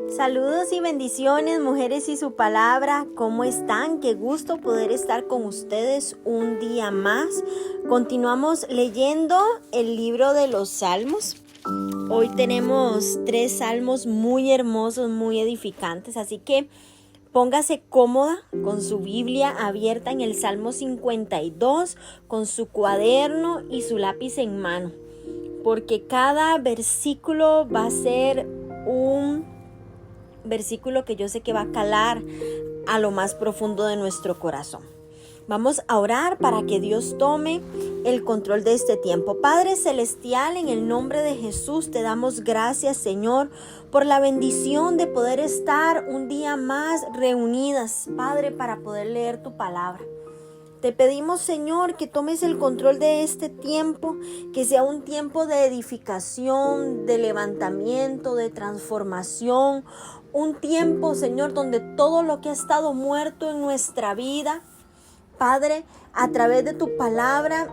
Saludos y bendiciones, mujeres y su palabra. ¿Cómo están? Qué gusto poder estar con ustedes un día más. Continuamos leyendo el libro de los Salmos. Hoy tenemos 3 salmos muy hermosos, muy edificantes, así que póngase cómoda con su Biblia abierta en el Salmo 52, con su cuaderno y su lápiz en mano, porque cada versículo va a ser un versículo que yo sé que va a calar a lo más profundo de nuestro corazón. Vamos a orar para que Dios tome el control de este tiempo. Padre Celestial, en el nombre de Jesús te damos gracias, Señor, por la bendición de poder estar un día más reunidas, Padre, para poder leer tu palabra. Te pedimos, Señor, que tomes el control de este tiempo, que sea un tiempo de edificación, de levantamiento, de transformación, un tiempo, Señor, donde todo lo que ha estado muerto en nuestra vida, Padre, a través de tu palabra,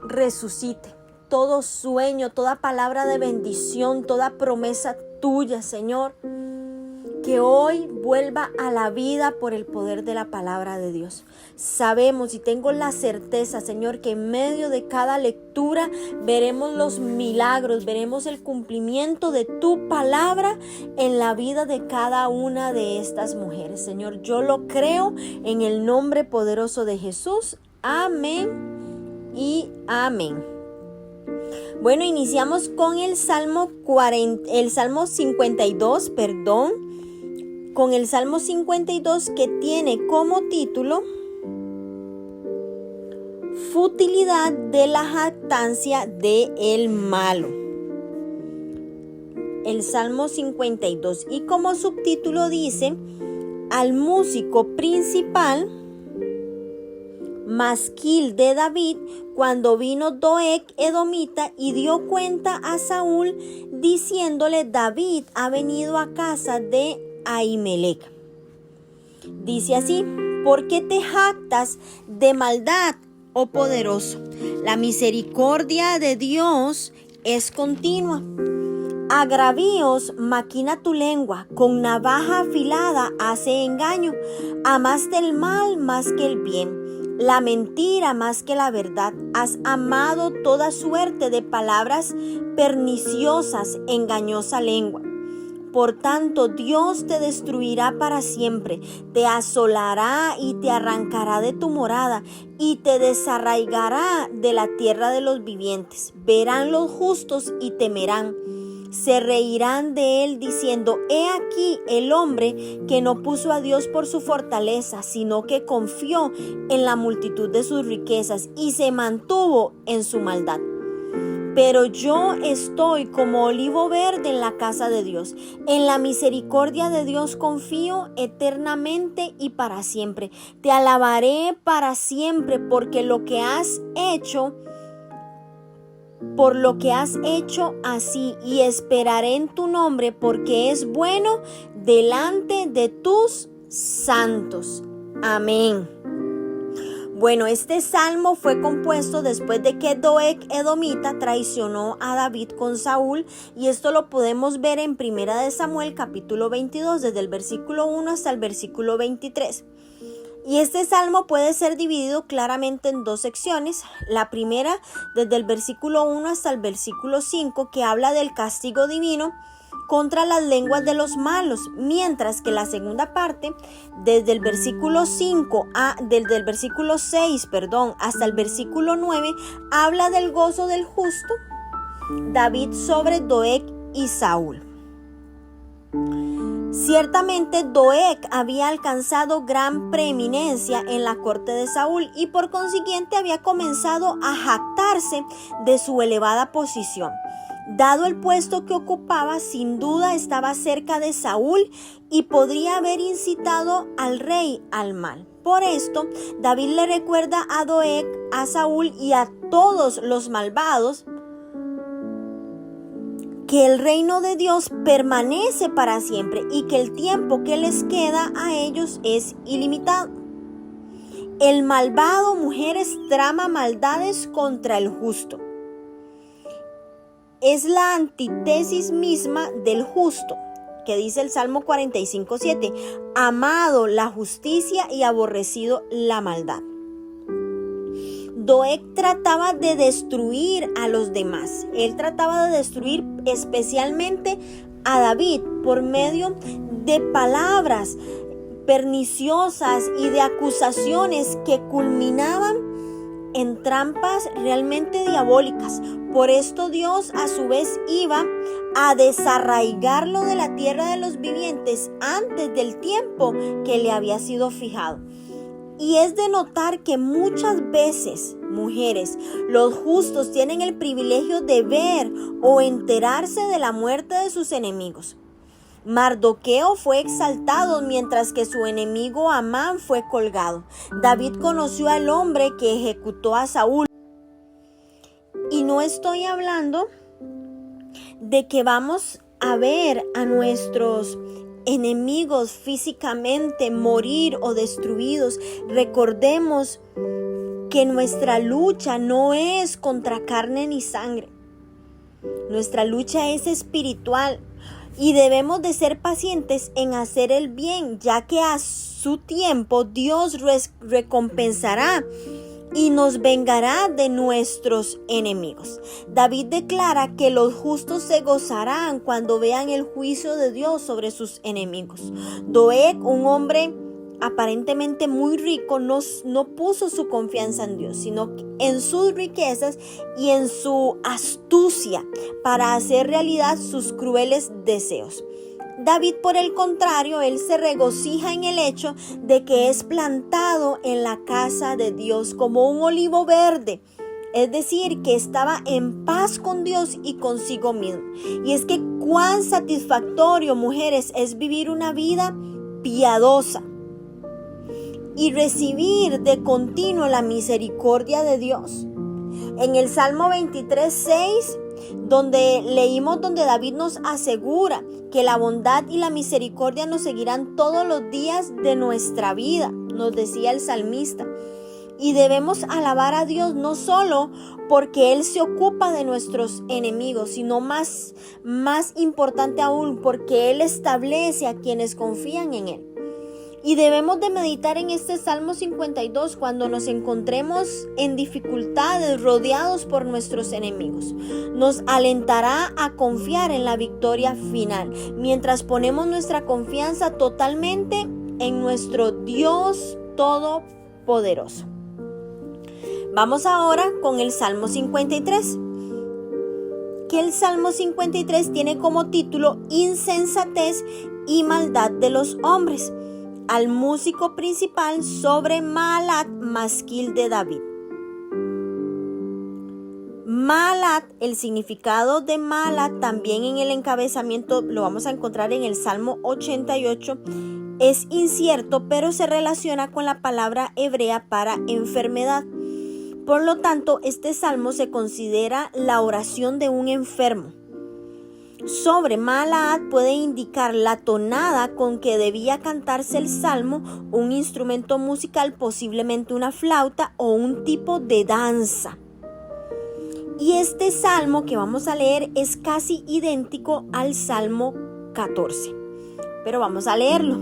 resucite. Todo sueño, toda palabra de bendición, toda promesa tuya, Señor, que hoy vuelva a la vida por el poder de la palabra de Dios. Sabemos y tengo la certeza, Señor, que en medio de cada lectura veremos los milagros, veremos el cumplimiento de tu palabra en la vida de cada una de estas mujeres. Señor, yo lo creo en el nombre poderoso de Jesús. Amén y amén. Bueno, iniciamos con el Salmo 52, con el Salmo 52, que tiene como título Futilidad de la jactancia del malo. El Salmo 52, y como subtítulo dice: al músico principal, masquil de David, cuando vino Doeg edomita y dio cuenta a Saúl, diciéndole: David ha venido a casa de Ahimelech. Dice así: ¿por qué te jactas de maldad, oh poderoso? La misericordia de Dios es continua. Agravíos maquina tu lengua, con navaja afilada hace engaño. Amaste el mal más que el bien, la mentira más que la verdad. Has amado toda suerte de palabras perniciosas, engañosa lengua. Por tanto, Dios te destruirá para siempre, te asolará y te arrancará de tu morada y te desarraigará de la tierra de los vivientes. Verán los justos y temerán. Se reirán de él diciendo: he aquí el hombre que no puso a Dios por su fortaleza, sino que confió en la multitud de sus riquezas y se mantuvo en su maldad. Pero yo estoy como olivo verde en la casa de Dios. En la misericordia de Dios confío eternamente y para siempre. Te alabaré para siempre por lo que has hecho así, y esperaré en tu nombre, porque es bueno delante de tus santos. Amén. Bueno, este salmo fue compuesto después de que Doeg edomita traicionó a David con Saúl, y esto lo podemos ver en 1 Samuel capítulo 22, desde el versículo 1 hasta el versículo 23. Y este salmo puede ser dividido claramente en 2 secciones. La primera, desde el versículo 1 hasta el versículo 5, que habla del castigo divino contra las lenguas de los malos, mientras que la segunda parte, desde el versículo 6, hasta el versículo 9, habla del gozo del justo David sobre Doeg y Saúl. Ciertamente Doeg había alcanzado gran preeminencia en la corte de Saúl y por consiguiente había comenzado a jactarse de su elevada posición. Dado el puesto que ocupaba, sin duda estaba cerca de Saúl y podría haber incitado al rey al mal. Por esto, David le recuerda a Doeg, a Saúl y a todos los malvados que el reino de Dios permanece para siempre y que el tiempo que les queda a ellos es ilimitado. El malvado, mujeres, trama maldades contra el justo. Es la antítesis misma del justo. que dice el Salmo 45:7, amado la justicia y aborrecido la maldad. Doeg trataba de destruir a los demás. Él trataba de destruir especialmente a David por medio de palabras perniciosas y de acusaciones que culminaban en trampas realmente diabólicas. Por esto Dios a su vez iba a desarraigarlo de la tierra de los vivientes antes del tiempo que le había sido fijado. Y es de notar que muchas veces, mujeres, los justos tienen el privilegio de ver o enterarse de la muerte de sus enemigos. Mardoqueo fue exaltado mientras que su enemigo Amán fue colgado. David conoció al hombre que ejecutó a Saúl. Y no estoy hablando de que vamos a ver a nuestros enemigos físicamente morir o destruidos. Recordemos que nuestra lucha no es contra carne ni sangre. Nuestra lucha es espiritual y debemos de ser pacientes en hacer el bien, ya que a su tiempo Dios recompensará y nos vengará de nuestros enemigos. David declara que los justos se gozarán cuando vean el juicio de Dios sobre sus enemigos. Doeg, un hombre aparentemente muy rico, no puso su confianza en Dios, sino en sus riquezas y en su astucia para hacer realidad sus crueles deseos. David, por el contrario, él se regocija en el hecho de que es plantado en la casa de Dios como un olivo verde. Es decir, que estaba en paz con Dios y consigo mismo. Y es que cuán satisfactorio, mujeres, es vivir una vida piadosa y recibir de continuo la misericordia de Dios. En el Salmo 23:6, donde David nos asegura que la bondad y la misericordia nos seguirán todos los días de nuestra vida, nos decía el salmista. Y debemos alabar a Dios no solo porque Él se ocupa de nuestros enemigos, sino más importante aún, porque Él establece a quienes confían en Él. Y debemos de meditar en este Salmo 52 cuando nos encontremos en dificultades, rodeados por nuestros enemigos. Nos alentará a confiar en la victoria final, mientras ponemos nuestra confianza totalmente en nuestro Dios Todopoderoso. Vamos ahora con el Salmo 53, que el Salmo 53 tiene como título Insensatez y maldad de los hombres, al músico principal sobre Maalat, masquil de David. Maalat, el significado de Maalat, también en el encabezamiento lo vamos a encontrar en el Salmo 88, es incierto, pero se relaciona con la palabra hebrea para enfermedad. Por lo tanto, este salmo se considera la oración de un enfermo. Sobre Maalat puede indicar la tonada con que debía cantarse el salmo, un instrumento musical, posiblemente una flauta o un tipo de danza. Y este salmo que vamos a leer es casi idéntico al Salmo 14. Pero vamos a leerlo.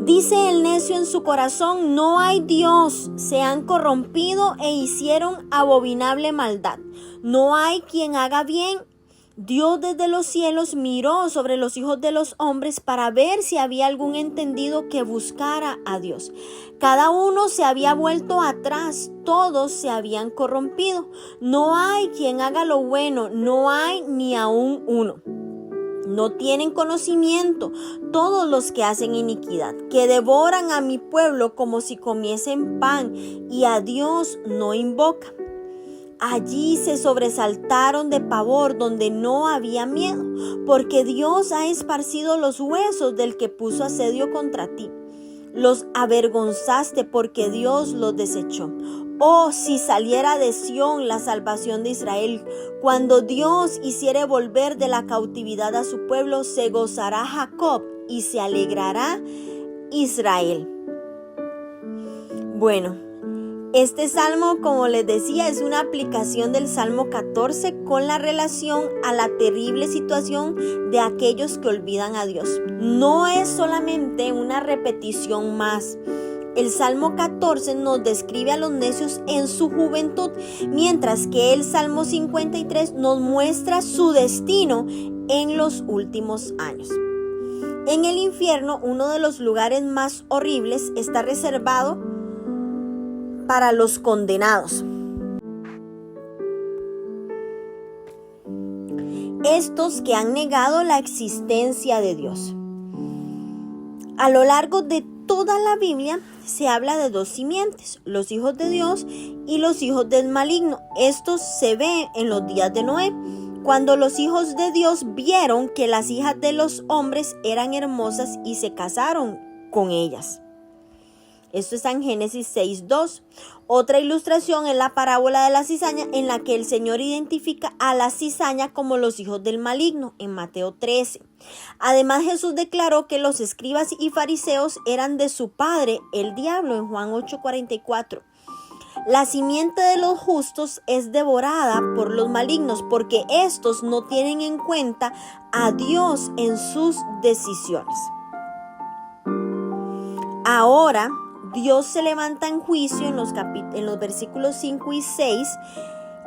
Dice el necio en su corazón: no hay Dios, se han corrompido e hicieron abominable maldad. No hay quien haga bien. Dios desde los cielos miró sobre los hijos de los hombres para ver si había algún entendido que buscara a Dios. Cada uno se había vuelto atrás, todos se habían corrompido. No hay quien haga lo bueno, no hay ni aún uno. No tienen conocimiento todos los que hacen iniquidad, que devoran a mi pueblo como si comiesen pan, y a Dios no invocan. Allí se sobresaltaron de pavor donde no había miedo, porque Dios ha esparcido los huesos del que puso asedio contra ti. Los avergonzaste porque Dios los desechó. Oh, si saliera de Sión la salvación de Israel, cuando Dios hiciere volver de la cautividad a su pueblo, se gozará Jacob y se alegrará Israel. Bueno, Este salmo, como les decía, es una aplicación del Salmo 14 con la relación a la terrible situación de aquellos que olvidan a Dios. No es solamente una repetición más. El Salmo 14 nos describe a los necios en su juventud, mientras que el Salmo 53 nos muestra su destino en los últimos años. En el infierno, uno de los lugares más horribles está reservado para los condenados. Estos que han negado la existencia de Dios. A lo largo de toda la Biblia se habla de dos simientes, los hijos de Dios y los hijos del maligno. Esto se ve en los días de Noé, cuando los hijos de Dios vieron que las hijas de los hombres eran hermosas y se casaron con ellas. Esto está en Génesis 6:2. Otra ilustración es la parábola de la cizaña, en la que el Señor identifica a la cizaña como los hijos del maligno, en Mateo 13. Además, Jesús declaró que los escribas y fariseos eran de su padre, el diablo, en Juan 8:44. La simiente de los justos es devorada por los malignos, porque estos no tienen en cuenta a Dios en sus decisiones. Ahora, Dios se levanta en juicio en los versículos 5 y 6.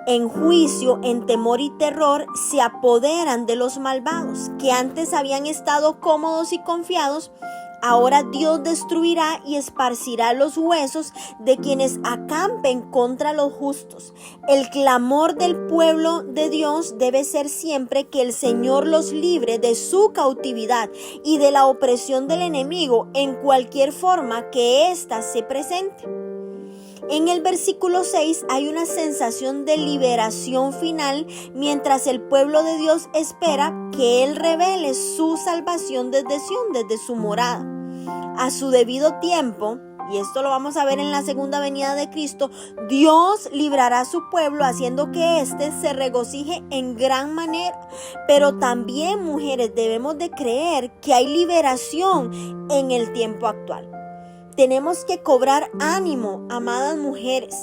En juicio, en temor y terror, se apoderan de los malvados, que antes habían estado cómodos y confiados. Ahora Dios destruirá y esparcirá los huesos de quienes acampen contra los justos. El clamor del pueblo de Dios debe ser siempre que el Señor los libre de su cautividad y de la opresión del enemigo en cualquier forma que ésta se presente. En el versículo 6 hay una sensación de liberación final mientras el pueblo de Dios espera que Él revele su salvación desde Sión, desde su morada. A su debido tiempo, y esto lo vamos a ver en la segunda venida de Cristo, Dios librará a su pueblo haciendo que éste se regocije en gran manera. Pero también, mujeres, debemos de creer que hay liberación en el tiempo actual. Tenemos que cobrar ánimo, amadas mujeres.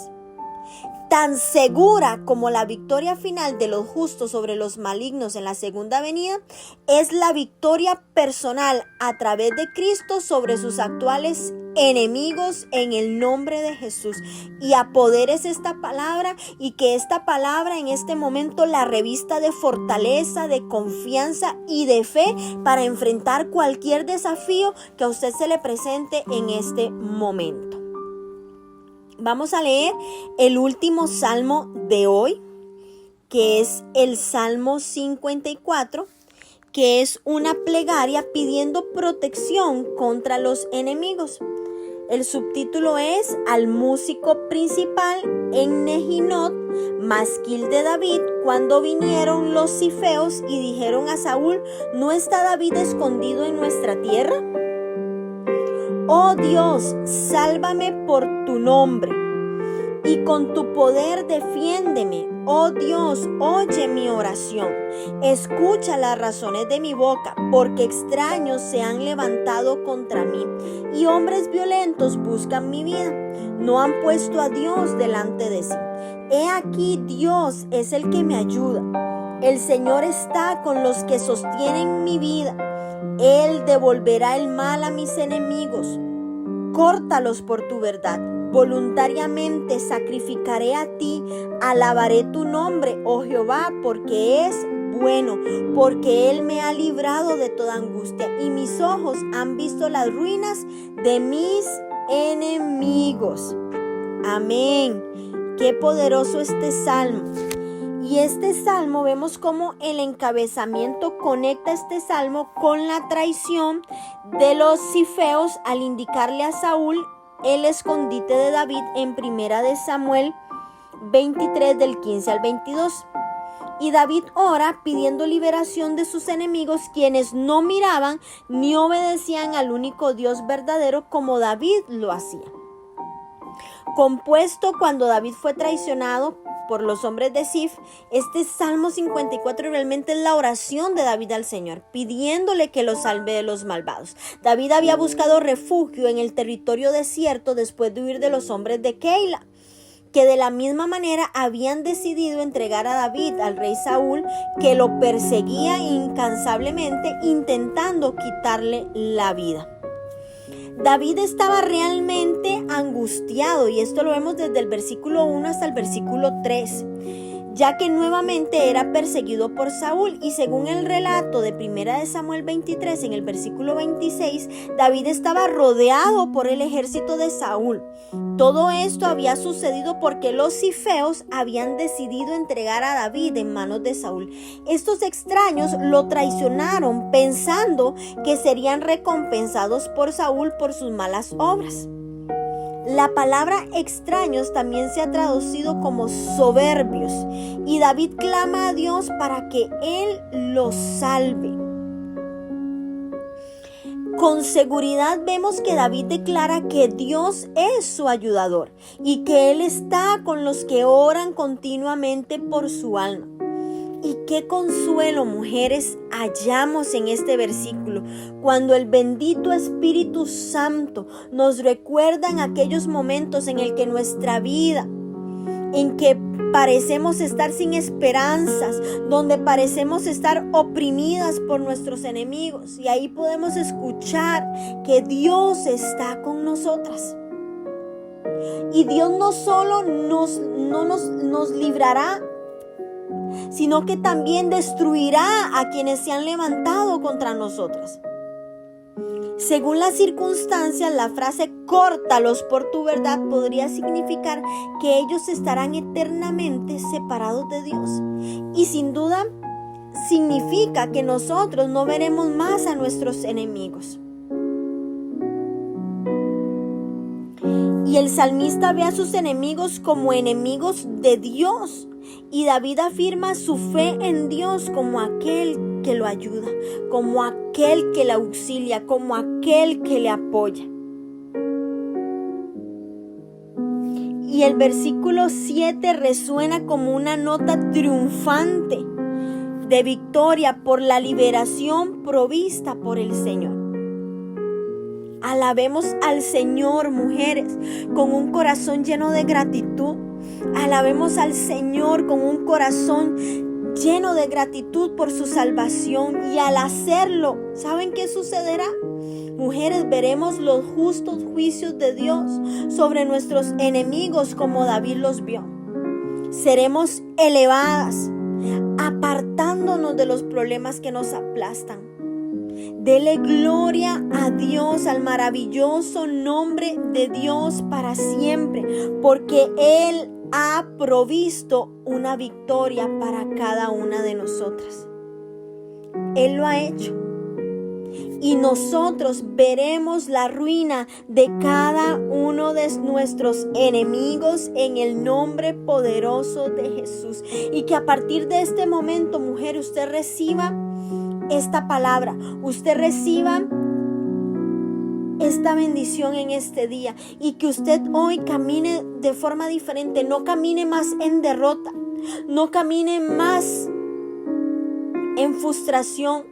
Tan segura como la victoria final de los justos sobre los malignos en la segunda venida, es la victoria personal a través de Cristo sobre sus actuales enemigos en el nombre de Jesús. Y apoderes esta palabra, y que esta palabra en este momento la revista de fortaleza, de confianza y de fe para enfrentar cualquier desafío que a usted se le presente en este momento. Vamos a leer el último salmo de hoy, que es el Salmo 54, que es una plegaria pidiendo protección contra los enemigos. El subtítulo es Al músico principal en Nehinot, masquil de David, cuando vinieron los cifeos y dijeron a Saúl: ¿no está David escondido en nuestra tierra? Oh Dios, sálvame por tu nombre y con tu poder defiéndeme. Oh Dios, oye mi oración. Escucha las razones de mi boca, porque extraños se han levantado contra mí y hombres violentos buscan mi vida. No han puesto a Dios delante de sí. He aquí, Dios es el que me ayuda. El Señor está con los que sostienen mi vida. Él devolverá el mal a mis enemigos. Córtalos por tu verdad. Voluntariamente sacrificaré a ti. Alabaré tu nombre, oh Jehová, porque es bueno, porque Él me ha librado de toda angustia y mis ojos han visto las ruinas de mis enemigos. Amén. Qué poderoso este salmo. Y este salmo, vemos cómo el encabezamiento conecta este salmo con la traición de los cifeos al indicarle a Saúl el escondite de David en Primera de Samuel 23 del 15 al 22. Y David ora pidiendo liberación de sus enemigos, quienes no miraban ni obedecían al único Dios verdadero como David lo hacía. Compuesto cuando David fue traicionado por los hombres de Zif, este Salmo 54 realmente es la oración de David al Señor, pidiéndole que lo salve de los malvados. David había buscado refugio en el territorio desierto después de huir de los hombres de Keila. que de la misma manera habían decidido entregar a David al rey Saúl, que lo perseguía incansablemente intentando quitarle la vida. David estaba realmente angustiado, y esto lo vemos desde el versículo 1 hasta el versículo 3, ya que nuevamente era perseguido por Saúl, y según el relato de 1 Samuel 23 en el versículo 26, David estaba rodeado por el ejército de Saúl. Todo esto había sucedido porque los cifeos habían decidido entregar a David en manos de Saúl. Estos extraños lo traicionaron pensando que serían recompensados por Saúl por sus malas obras. La palabra extraños también se ha traducido como soberbios, y David clama a Dios para que Él lo salve. Con seguridad vemos que David declara que Dios es su ayudador y que Él está con los que oran continuamente por su alma. Y qué consuelo, mujeres, hallamos en este versículo, cuando el bendito Espíritu Santo nos recuerda en aquellos momentos en el que nuestra vida, en que parecemos estar sin esperanzas, donde parecemos estar oprimidas por nuestros enemigos, y ahí podemos escuchar que Dios está con nosotras. Y Dios no solo nos librará, sino que también destruirá a quienes se han levantado contra nosotras. Según las circunstancias, la frase "córtalos por tu verdad" podría significar que ellos estarán eternamente separados de Dios. Y sin duda significa que nosotros no veremos más a nuestros enemigos. Y el salmista ve a sus enemigos como enemigos de Dios. Y David afirma su fe en Dios como aquel que lo ayuda, como aquel que le auxilia, como aquel que le apoya. Y el versículo 7 resuena como una nota triunfante de victoria por la liberación provista por el Señor. Alabemos al Señor, mujeres, con un corazón lleno de gratitud. Alabemos al Señor con un corazón lleno de gratitud por su salvación. Y al hacerlo, ¿saben qué sucederá? Mujeres, veremos los justos juicios de Dios sobre nuestros enemigos como David los vio. Seremos elevadas, apartándonos de los problemas que nos aplastan. Dele gloria a Dios, al maravilloso nombre de Dios para siempre, porque Él ha provisto una victoria para cada una de nosotras. Él lo ha hecho. Y nosotros veremos la ruina de cada uno de nuestros enemigos en el nombre poderoso de Jesús. Y que a partir de este momento, mujer, usted reciba esta palabra, usted reciba esta bendición en este día, y que usted hoy camine de forma diferente. No camine más en derrota, no camine más en frustración,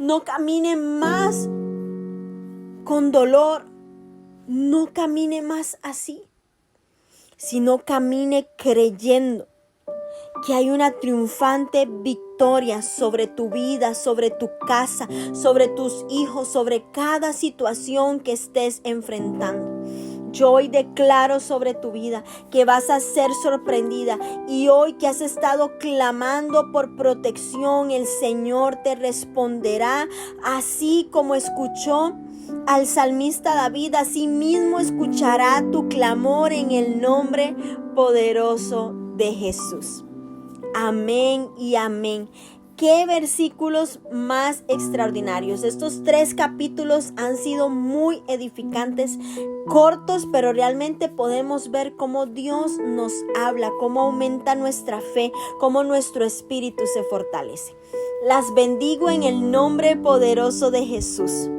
no camine más con dolor, no camine más así, sino camine creyendo que hay una triunfante victoria sobre tu vida, sobre tu casa, sobre tus hijos, sobre cada situación que estés enfrentando. Yo hoy declaro sobre tu vida que vas a ser sorprendida, y hoy que has estado clamando por protección, el Señor te responderá, así como escuchó al salmista David, así mismo escuchará tu clamor en el nombre poderoso de Jesús. Amén y amén. Qué versículos más extraordinarios. Estos 3 capítulos han sido muy edificantes, cortos, pero realmente podemos ver cómo Dios nos habla, cómo aumenta nuestra fe, cómo nuestro espíritu se fortalece. Las bendigo en el nombre poderoso de Jesús.